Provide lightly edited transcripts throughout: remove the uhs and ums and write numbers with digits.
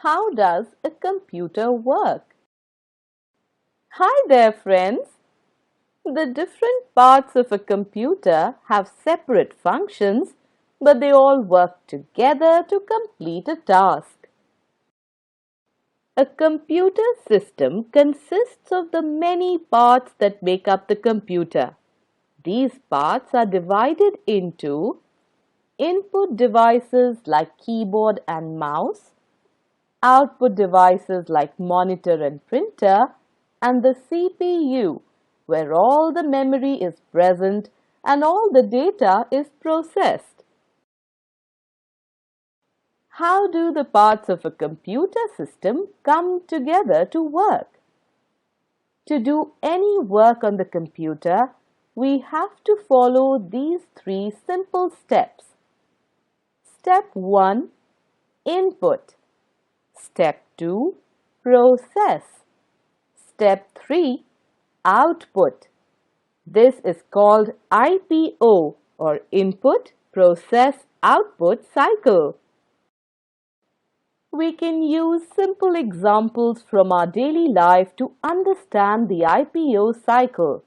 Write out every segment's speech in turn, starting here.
How does a computer work? Hi there, friends. The different parts of a computer have separate functions, but they all work together to complete a task. A computer system consists of the many parts that make up the computer. These parts are divided into input devices like keyboard and mouse, output devices like monitor and printer, and the CPU, where all the memory is present and all the data is processed. How do the parts of a computer system come together to work? To do any work on the computer, we have to follow these three simple steps. Step 1. Input. Step 2. Process. Step 3. Output. This is called IPO or Input Process Output Cycle. We can use simple examples from our daily life to understand the IPO cycle.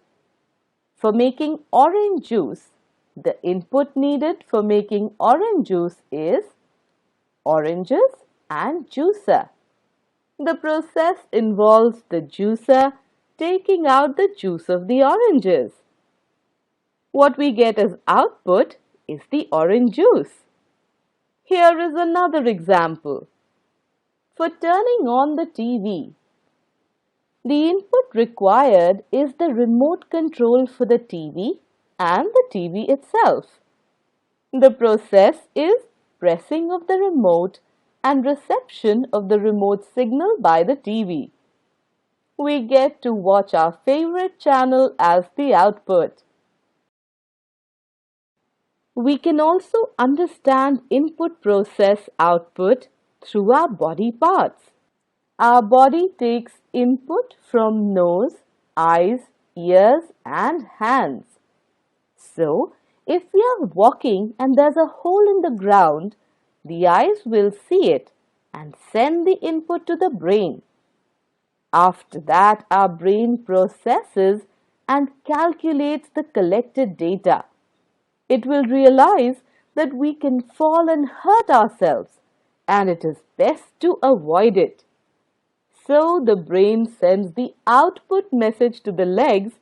For making orange juice, the input needed for making orange juice is oranges and juicer. The process involves the juicer taking out the juice of the oranges. What we get as output is the orange juice. Here is another example. For turning on the TV, the input required is the remote control for the TV and the TV itself. The process is pressing of the remote and reception of the remote signal by the TV. We get to watch our favorite channel as the output. We can also understand input process output through our body parts. Our body takes input from nose, eyes, ears and hands. So, if we are walking and there's a hole in the ground, the eyes will see it and send the input to the brain. After that, our brain processes and calculates the collected data. It will realize that we can fall and hurt ourselves, and it is best to avoid it. So the brain sends the output message to the legs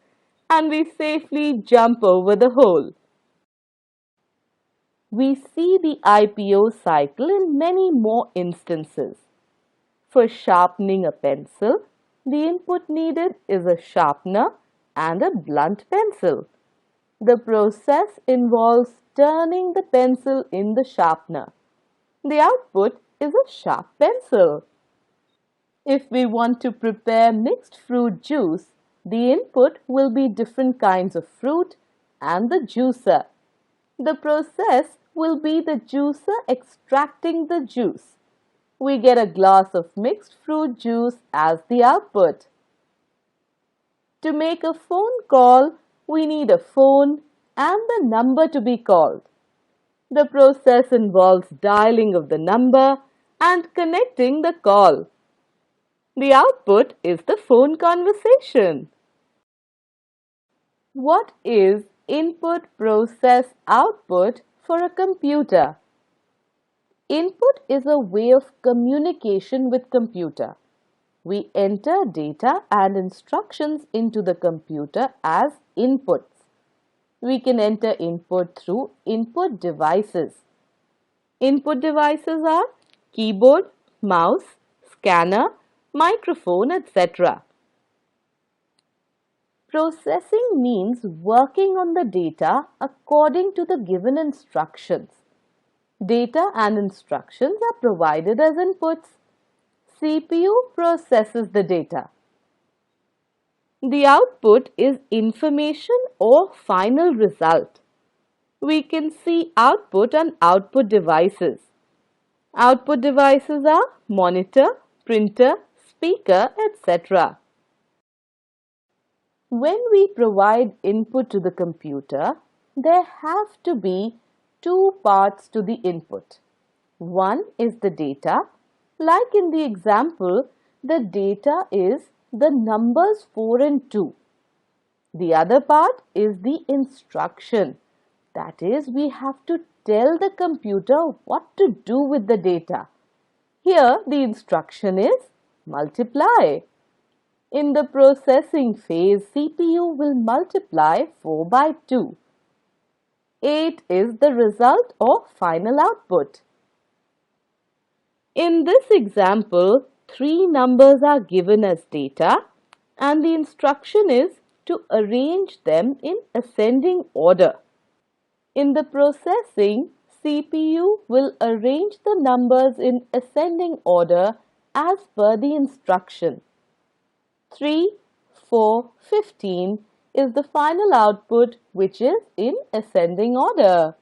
and we safely jump over the hole. We see the IPO cycle in many more instances. For sharpening a pencil, the input needed is a sharpener and a blunt pencil. The process involves turning the pencil in the sharpener. The output is a sharp pencil. If we want to prepare mixed fruit juice, the input will be different kinds of fruit and the juicer. The process will be the juicer extracting the juice. We get a glass of mixed fruit juice as the output. To make a phone call, we need a phone and the number to be called. The process involves dialing of the number and connecting the call. The output is the phone conversation. What is input process output for a computer? Input is a way of communication with computer. We enter data and instructions into the computer as inputs. We can enter input through input devices. Input devices are keyboard, mouse, scanner, microphone, etc. Processing means working on the data according to the given instructions. Data and instructions are provided as inputs. CPU processes the data. The output is information or final result. We can see output on output devices. Output devices are monitor, printer, speaker, etc. When we provide input to the computer, there have to be two parts to the input. One is the data Like in the example, the data is the numbers 4 and 2. The other part is the instruction. That is, we have to tell the computer what to do with the data. Here, the instruction is multiply. In the processing phase, CPU will multiply 4 by 2. 8 is the result or final output. In this example, 3 numbers are given as data and the instruction is to arrange them in ascending order. In the processing, CPU will arrange the numbers in ascending order as per the instruction. 3, 4, 15 is the final output which is in ascending order.